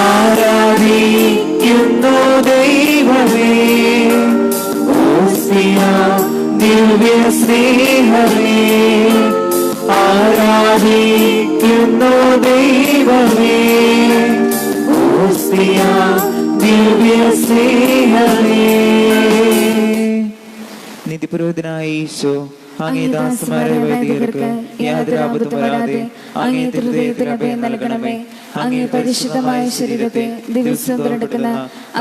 ആരാധിക്കുന്നു ദൈവമേ, ഓസിയ ദിവ്യ സ്നേഹമേ. ആരാധിക്കുന്നു ദൈവമേ, ഓസിയ ദിവ്യ സ്നേഹമേ. നിധിപുരോഹിതനായ ഈശോ, അങ്ങേ ദാസന്മാരെ വൈദികർക്ക് യാതൊരു ആപത്തും വരാതെ അങ്ങേ ഹൃദയത്തിൽ അഭയം നൽകണമേ. അങ്ങേ പരിശുദ്ധമായ ശരീരത്തെ ദിവസവും തുറടുക്കുന്ന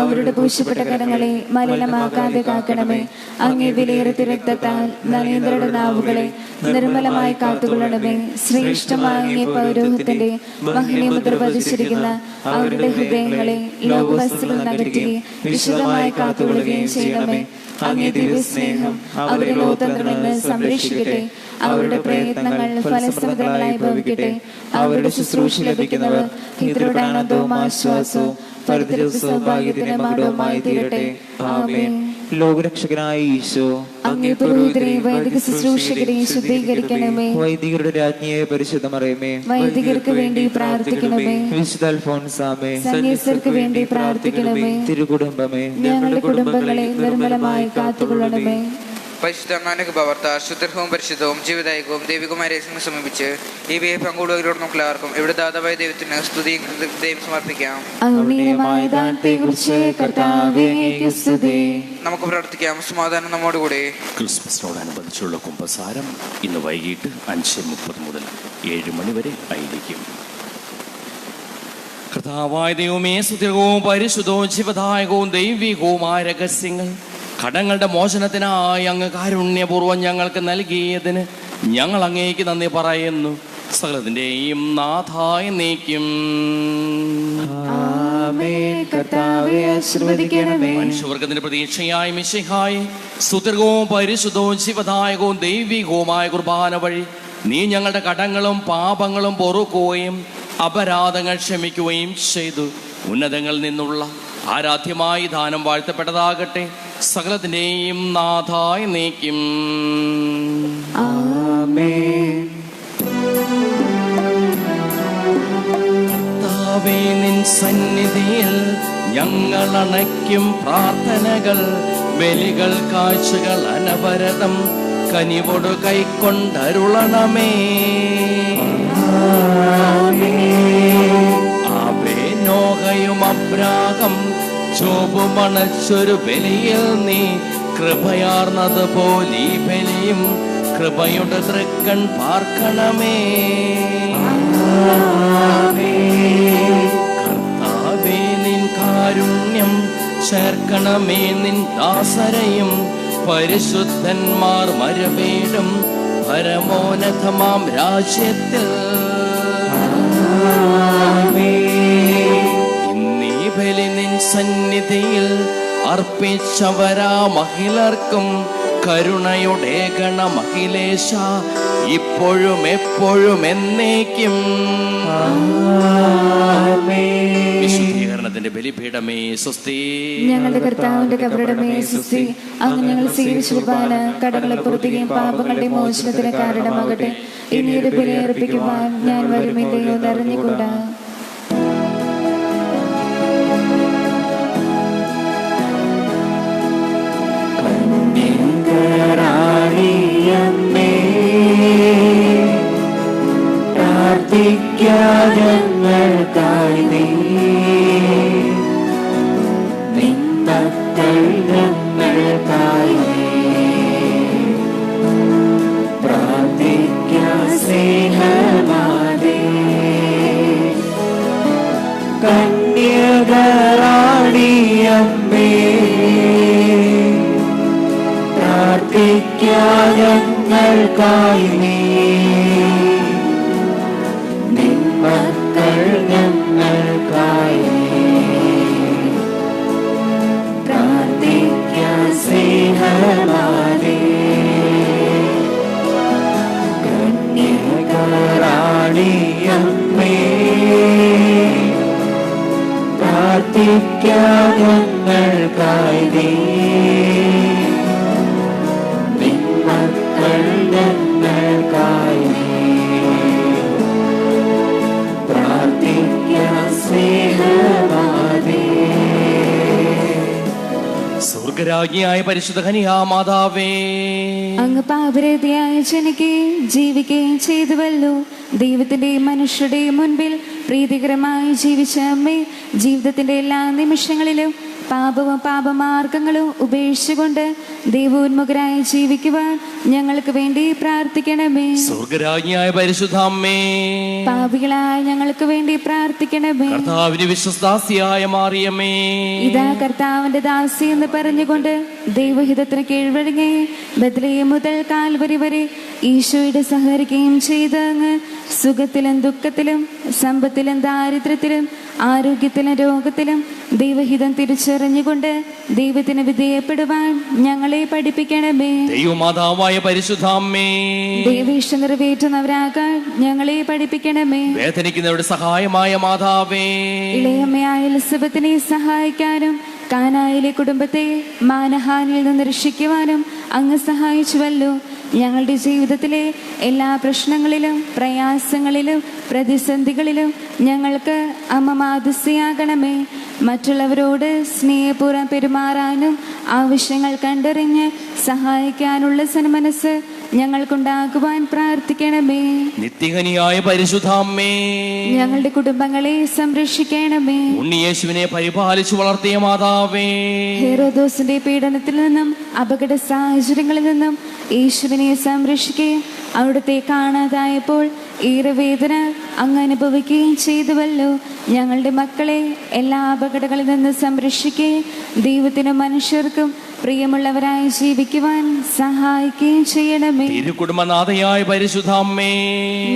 അവരുടെ പൂശപ്പെട്ട കരങ്ങളെ മലിനമാക്കാതെ കാക്കണമേ. അങ്ങേ വിലയേറിയ രക്തത്താൽ നരേന്ദ്രയുടെ നാവുകളെ നിർമ്മലമായി കാത്തുകൊള്ളണമേ. ശ്രേഷ്ഠമായ അങ്ങേ പൗരോഹിത്യത്തിന്റെ മഹിമമുദ്ര പതിച്ചിരിക്കുന്ന അവരുടെ ഹൃദയങ്ങളെ ലോകവസ്തുക്കൾ നകറ്റുകയും വിശുദ്ധമായി കാത്തുകൊള്ളുകയും ചെയ്യണമേ. അങ്ങേ ദിവ്യസ്നേഹം അവരെ ലോകതന്ത്രങ്ങളിൽ നിന്ന് സംരക്ഷിക്കട്ടെ. അവരുടെ പ്രയത്നങ്ങൾ ഫലസമൃദ്ധങ്ങളായി ഭവിക്കട്ടെ. അവരുടെ ശുശ്രൂഷ ലഭിക്കുന്നവർ ഹിതരുടെ ആനന്ദവും ആശ്വാസവും സൗഭാഗ്യത്തിന്റെ മകുടവുമായി തീരട്ടെ. ആമേൻ. ലോകരക്ഷകനായ ഈശോ, അങ്ങേ പുരോഹിതരെയും വൈദിക ശുശ്രൂഷകരെയും ശുദ്ധീകരിക്കണമേ. വൈദികരുടെ രാജ്ഞിയെ പരിശുദ്ധ മറിയമേ, വൈദികർക്ക് വേണ്ടി പ്രാർത്ഥിക്കണമേ. വിശുദ്ധ അൽഫോൻസാമേ, സന്യസ്തർക്ക് വേണ്ടി പ്രാർത്ഥിക്കണമേ. തിരുകുടുംബമേ, ഞങ്ങളുടെ കുടുംബങ്ങളെ നിർമ്മലമായി കാത്തുകൊള്ളണമേ. പരിശുദ്ധ മാനകഭവർത്താർ ശുദ്ധവും പരിശുദ്ധവും ജീവദായകവും ദൈവികമായ രഹസ്യങ്ങൾ സമീപിച്ച് ഈ വിയെ പങ്കുകൊള്ളുന്നവരോട് നമുക്ക് എല്ലാവർക്കും ഇവിടെ ദാതാവായ ദൈവത്തിന് സ്തുതിയും കൃതജ്ഞതയും സമർപ്പിക്കാം. നമുക്ക് പ്രാർത്ഥിക്കാം. സമാധാനം നമ്മോടുകൂടി. ക്രിസ്മസിനോടനുബന്ധിച്ചുള്ള കുമ്പസാരം ഇന്ന് വൈകിട്ട് 5:30 മുതൽ 7 മണി വരെ ആയിരിക്കും. കർത്താവായ ദൈവമേ, സ്തുത്യവും പരിശുദ്ധവും ജീവദായകവും ദൈവികവുമായ രഹസ്യങ്ങൾ കടങ്ങളുടെ മോചനത്തിനായി അങ്ങ് കാരുണ്യപൂർവ്വം ഞങ്ങൾക്ക് നൽകിയതിന് ഞങ്ങൾ അങ്ങേക്ക് നന്ദി പറയുന്നു. സകലത്തിന്റെയും നാഥായ നീക്കും. മനുഷ്യവർഗത്തിന്റെ പ്രതീക്ഷയായ മിശിഹായെ, സ്തുത്യവും പരിശുദ്ധവും ജീവദായകവും ദൈവികവുമായ കുർബാന വഴി നീ ഞങ്ങളുടെ കടങ്ങളും പാപങ്ങളും പൊറുക്കുകയും അപരാധങ്ങൾ ക്ഷമിക്കുകയും ചെയ്തു. ഉന്നതങ്ങളിൽ നിന്നുള്ള ആരാധ്യമായി ദാനം വാഴ്ത്തപ്പെട്ടതാകട്ടെ. സകലത്തിന്റെയും നാഥായ നീക്കും. കർത്താവേ, നിൻ സന്നിധിയിൽ ഞങ്ങൾ അണയ്ക്കും പ്രാർത്ഥനകൾ, ബലികൾ, കാഴ്ചകൾ അനവരതം കനിവോട് കൈക്കൊണ്ടരുളണമേ. നോഹയും അബ്രാഹം ചോപുമണച്ചൊരു ബലിയിൽ നീ കൃപയാർന്നതുപോലെ ഈ ബലിയും കൃപയുടെ തൃക്കൺ പാർക്കണമേ. കർത്താവേ, നിൻ കാരുണ്യം ചേർക്കണമേ നിൻ ദാസരെയും. പരിശുദ്ധന്മാർ മരവേടും പരമോന്നതമാം രാജ്യത്തിൽ ഇന്നീ ബലി നിൻ സന്നിധിയിൽ അർപ്പിച്ചവരാ മഹിളർക്കും കരുണയുടെ ഗണമഖിലേശ ഇപ്പോഴും എപ്പോഴും എന്നേക്കും. വിശുദ്ധീകരണത്തിന്റെ ബലിപീഠമേ സ്വസ്തി. ഞങ്ങളുടെ കർത്താവിന്റെ കബറിടമേ സ്വസ്തി. അങ്ങ് ഞങ്ങൾ സ്വീകരിച്ച കുർബാന കടങ്ങളെ പുറത്തുകയും പാപങ്ങളുടെ മോചനത്തിന് കാരണമാകട്ടെ. ഇനിയൊരു ബലി അർപ്പിക്കുവാൻ ഞാൻ വരുമില്ലയോ എന്നറിഞ്ഞുകൂടാ. പ്രാർത്ഥിക്കാ ഞങ്ങൾക്കായി നീ ഞങ്ങൾക്കായി നീ നിൻ മക്കൾ ഞങ്ങൾക്കായി പ്രാർത്ഥിക്കാൻ സ്നേഹമാലേ കന്യകറാണിയമ്മേ പ്രാർത്ഥിക്കാൻ ഞങ്ങൾക്കായി നീ നിൻ മക്കൾ ഞങ്ങൾക്കായി പ്രാർത്ഥിക്കാൻ സ്നേഹമാലേ. സ്വർഗരാജ്ഞിയായ പരിശുദ്ധ കന്യാമാതാവേ, അങ്ങ് പാപരഹിതയായി ജനിക്കുകയും ജീവിക്കുകയും ചെയ്തുവല്ലോ. ദൈവത്തിന്റെയും മനുഷ്യരുടെയും മുൻപിൽ പ്രീതികരമായി ജീവിച്ച അമ്മേ, ജീവിതത്തിന്റെ എല്ലാ നിമിഷങ്ങളിലും പാപവും പാപമാർഗങ്ങളും ഉപേക്ഷിച്ചുകൊണ്ട് ദൈവോന്മുഖരായി ജീവിക്കുവാൻ ഞങ്ങൾക്ക് വേണ്ടി പ്രാർത്ഥിക്കണമേ. സ്വർഗരാജ്ഞിയായ പരിശുദ്ധ അമ്മേ, പാപികളായ ഞങ്ങൾക്ക് വേണ്ടി പ്രാർത്ഥിക്കണമേ. കർത്താവിന്റെ വിശ്വസ്താസിയായ മാറിയമ്മേ, ഇതാ കർത്താവിന്റെ ദാസി എന്ന് പറഞ്ഞുകൊണ്ട് ദൈവഹിതത്തിന് കീഴ്വഴങ്ങി ബത്ലഹേം മുതൽ കാൽവരി വരെ ഈശോയുടെ സഹകരിക്കുകയും ചെയ്ത് അങ്ങ് സുഖത്തിലും ദുഃഖത്തിലും സമ്പത്തിലും ദാരിദ്ര്യത്തിലും ആരോഗ്യത്തിലും രോഗത്തിലും ദൈവഹിതം തിരിച്ചറിഞ്ഞുകൊണ്ട് ദൈവത്തിന് വിധേയപ്പെടുവാൻ ഞങ്ങളെ പഠിപ്പിക്കണമേ. ദൈവമാതാവായ പരിശുദ്ധ അമ്മേ, ദൈവേഷ്ട നിറവേറ്റുന്നവരാകാൻ ഞങ്ങളെ പഠിപ്പിക്കണമേ. വേദനിക്കുന്നവരുടെ സഹായമായ മാതാവേ, ഇളയമ്മയായ എലിസബത്തിനെ സഹായിക്കാനും കാനായിലെ കുടുംബത്തെ മാനഹാനിയിൽ നിന്ന് രക്ഷിക്കുവാനും അങ്ങ് സഹായിച്ചുവല്ലോ. ഞങ്ങളുടെ ജീവിതത്തിലെ എല്ലാ പ്രശ്നങ്ങളിലും പ്രയാസങ്ങളിലും പ്രതിസന്ധികളിലും ഞങ്ങൾക്ക് അമ്മ മാതൃകയാകണമേ. മറ്റുള്ളവരോട് സ്നേഹപൂർവ്വം പെരുമാറാനും ആവശ്യങ്ങൾ കണ്ടറിഞ്ഞ് സഹായിക്കാനുള്ള സന്മനസ് ഞങ്ങൾക്കുണ്ടാകുവാൻ പ്രാർത്ഥിക്കണമേ. നിത്യകനിയായ പരിശുദ്ധ അമ്മേ, ഞങ്ങളുടെ കുടുംബങ്ങളെ സംരക്ഷിക്കണമേ. ഉണ്ണിയേശുവിനെ പരിപാലിച്ചു വളർത്തിയ മാതാവേ, ഹെരോദോസിന്റെ പീഡനത്തിൽ നിന്നും അപകട സാഹചര്യങ്ങളിൽ നിന്നും യേശുവിനെ സംരക്ഷിക്കുകയും അവിടുത്തെ കാണാതായപ്പോൾ ഏറെ വേദന അങ്ങ് അനുഭവിക്കുകയും ചെയ്തുവല്ലോ. ഞങ്ങളുടെ മക്കളെ എല്ലാ അപകടങ്ങളിൽ നിന്ന് സംരക്ഷിക്കുകയും ദൈവത്തിനും മനുഷ്യർക്കും പ്രിയമുള്ളവരായി ജീവിക്കുവാൻ സഹായിക്കുകയും ചെയ്യണമേ. തിരുകുടുംബനാഥയായ പരിശുദ്ധ അമ്മേ,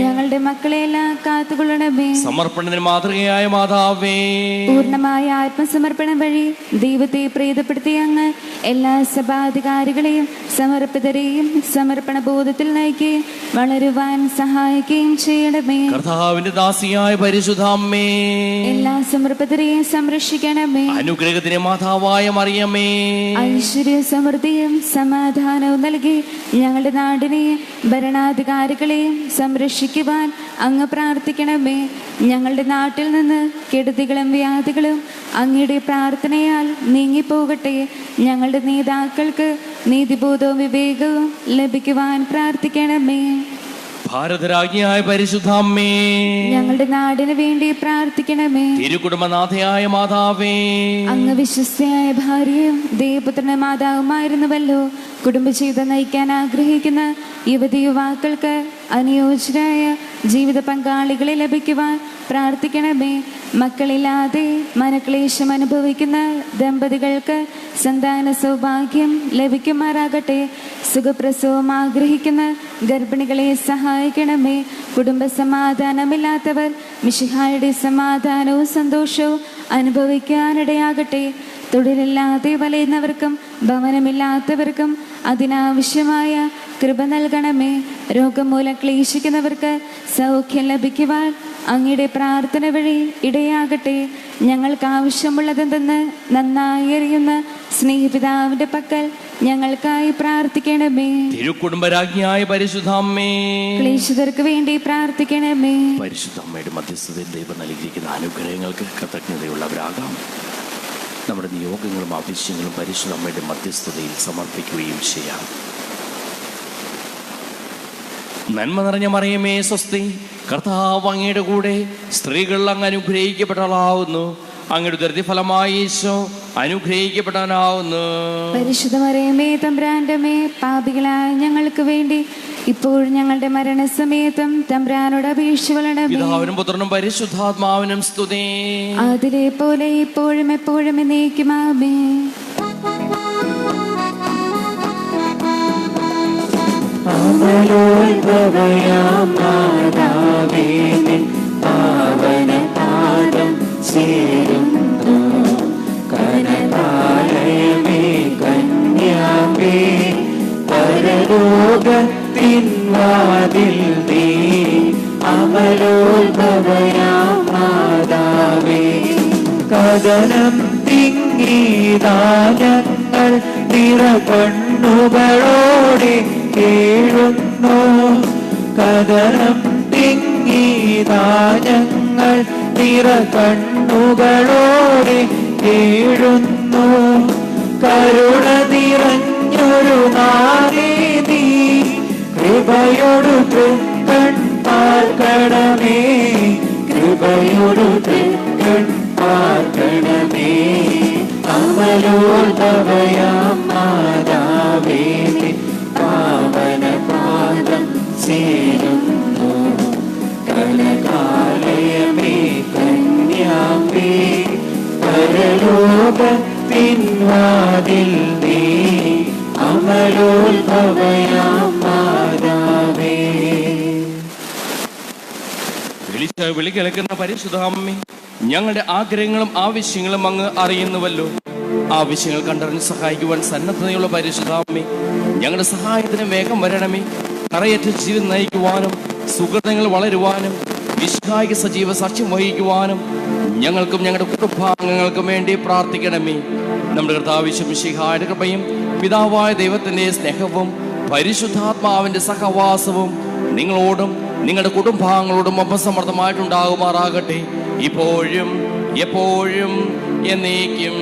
ഞങ്ങളുടെ മക്കളെ എല്ലാം കാത്തുകൊള്ളണമേ. സമർപ്പണത്തിന് മാതൃകയായ മാതാവേ, പൂർണ്ണമായ ആത്മസമർപ്പണം വഴി ദൈവത്തെ പ്രീതപ്പെടുത്തിയ അങ്ങ് എല്ലാ സഭാധികാരികളെയും സമർപ്പിതരെയും സമർപ്പണ ബോധത്തിൽ നയിക്കുകയും വളരുവാൻ സഹായിക്കുകയും ചെയ്യണമേ. കർത്താവിന്റെ ദാസിയായ പരിശുദ്ധ അമ്മേ, എല്ലാ സമർപ്പിതരെയും സംരക്ഷിക്കണമേ. അനുഗ്രഹത്തിന് മാതാവായ മറിയമേ, ഐശ്വര്യ സമൃദ്ധിയും സമാധാനവും നൽകി ഞങ്ങളുടെ നാടിനെയും ഭരണാധികാരികളെയും സംരക്ഷിക്കുവാൻ അങ്ങ് പ്രാർത്ഥിക്കണമേ. ഞങ്ങളുടെ നാട്ടിൽ നിന്ന് കെടുതികളും വ്യാധികളും അങ്ങയുടെ പ്രാർത്ഥനയാൽ നീങ്ങിപ്പോകട്ടെ. ഞങ്ങളുടെ നേതാക്കൾക്ക് നീതിബോധവും വിവേകവും ലഭിക്കുവാൻ പ്രാർത്ഥിക്കണമേ. ഭാരതരാജ്ഞിയായ പരിശുദ്ധ അമ്മേ, ഞങ്ങളുടെ നാടിന് വേണ്ടി പ്രാർത്ഥിക്കണമേ. തിരുകുടുംബനാഥയായ മാതാവേ, അങ്ങ് വിശ്വസ്തയായ ഭാര്യയും ദേവപുത്രന്റെ മാതാവുമായിരുന്നുവല്ലോ. കുടുംബജീവിതം നയിക്കാൻ ആഗ്രഹിക്കുന്ന യുവതി യുവാക്കൾക്ക് അനുയോജ്യരായ ജീവിത പങ്കാളികളെ ലഭിക്കുവാൻ പ്രാർത്ഥിക്കണമേ. മക്കളില്ലാതെ മനക്ലേശം അനുഭവിക്കുന്ന ദമ്പതികൾക്ക് സന്താന സൗഭാഗ്യം ലഭിക്കുമാറാകട്ടെ. സുഖപ്രസവം ആഗ്രഹിക്കുന്ന ഗർഭിണികളെ സഹായിക്കണമേ. കുടുംബ സമാധാനമില്ലാത്തവർ മിശിഹായുടെ സമാധാനവും സന്തോഷവും അനുഭവിക്കാനിടയാകട്ടെ. തൊഴിലില്ലാതെ വലയുന്നവർക്കും ഭവനമില്ലാത്തവർക്കും അതിനാവശ്യമായ കൃപ നൽകണമേ. രോഗം മൂലം ക്ലേശിക്കുന്നവർക്ക് സൗഖ്യം ലഭിക്കുവാൻ അങ്ങയുടെ പ്രാർത്ഥന വഴി ഇടയാകട്ടെ. ഞങ്ങൾക്ക് ആവശ്യമുള്ളതെന്തെന്ന് നന്നായി അറിയുന്ന സ്നേഹപിതാവിന്റെ പക്കൽ ഞങ്ങൾക്കായി പ്രാർത്ഥിക്കണമേ. തിരുകുടുംബരാജ്ഞിയായ പരിശുദ്ധ അമ്മേ, ക്ലേശിതർക്ക് വേണ്ടി പ്രാർത്ഥിക്കണമേ. പരിശുദ്ധ അമ്മയുടെ മധ്യസ്ഥതയിൽ ദൈവം നൽകിയിരിക്കുന്ന അനുഗ്രഹങ്ങൾക്ക് കൃതജ്ഞതയുള്ളവരാകാം. നമ്മുടെ നിയോഗങ്ങളും ആവശ്യങ്ങളും പരിശുദ്ധ അമ്മയുടെ മധ്യസ്ഥതയിൽ സമർപ്പിക്കുകയും ചെയ്യാം. നന്മ നിറഞ്ഞ മറിയമേ സ്വസ്തി, കർത്താവ് അങ്ങയുടെ കൂടെ സ്ത്രീകൾ അങ്ങ് അനുഗ്രഹിക്കപ്പെട്ടവളാവുന്നു. അങ്ങയുടെ ദുരിതഫലമായി ഈശോ അനുഗ്രഹിക്കപ്പെടാനാവുന്നു. പരിശുദ്ധ മറിയമേ തമ്പുരാന്റെ അമ്മേ, പാപികളായ ഞങ്ങൾക്ക് വേണ്ടി ഇപ്പോഴും ഞങ്ങളുടെ മരണസമയത്തും തമ്പുരാനോട് അപേക്ഷിച്ചുകൊള്ളണമേ. പിതാവിനും പുത്രനും പരിശുദ്ധാത്മാവിനും സ്തുതി. അതിലെ പോലെ ഇപ്പോഴും എപ്പോഴും എന്നേക്കും ആമേൻ. അമലോത്ഭവയാം മാതാവേ നിൻ പാവന പാദം ചേരുന്നു. കനകാലയമേ കന്യാപേ പരലോകത്തിൻ വാതിൽ നീ അമലോത്ഭവയാം മാതാവേ. കഥനം തിങ്ങിതാ ഞങ്ങൾ നിറകണ്ണുകളോടെ കേഴുന്നു. കഥനം തിങ്ങിതാ ഞങ്ങൾ നിറകണ്ണുകളോടെ കേഴുന്നു. കരുണ നിറഞ്ഞൊരു നാരേ നീ കൃപയോടു തൃക്കൺ പാർക്കണമേ. കൃപയോടു തൃക്കൺ പാർക്കണമേ. അമലോത്ഭവയാം മാതാവേ പാവന പാദം ചേരുന്നു. കനകാലയമേ കന്യാപേ പരലോകത്തിൻ വാതിൽ നീ അമലോത്ഭവയാം മാതാവേ. വിളി കേൾക്കുന്ന പരിശുദ്ധാമ്മേ, ഞങ്ങളുടെ ആഗ്രഹങ്ങളും ആവശ്യങ്ങളും അങ്ങ് അറിയുന്നുവല്ലോ. ആവശ്യങ്ങൾ കണ്ടറിഞ്ഞ് സഹായിക്കുവാൻ സന്നദ്ധതയുള്ള പരിശുദ്ധാമ്മേ, ഞങ്ങളുടെ സഹായത്തിന് വേഗം വരണമേ. കറയറ്റ ജീവിതം നയിക്കുവാനും സുഹൃതങ്ങൾ വളരുവാനും വിശ്വായിക സജീവ സാക്ഷ്യം വഹിക്കുവാനും ഞങ്ങൾക്കും ഞങ്ങളുടെ കുടുംബാംഗങ്ങൾക്കും വേണ്ടി പ്രാർത്ഥിക്കണമേ. നമ്മുടെ കർത്താവ് മിശിഹായുടെ കൃപയും പിതാവായ ദൈവത്തിന്റെ സ്നേഹവും പരിശുദ്ധാത്മാവിന്റെ സഹവാസവും നിങ്ങളോടും നിങ്ങളുടെ കുടുംബാംഗങ്ങളോടും അപസമൃദ്ധമായിട്ടുണ്ടാകുമാറാകട്ടെ, ഇപ്പോഴും എപ്പോഴും എന്നേക്കും.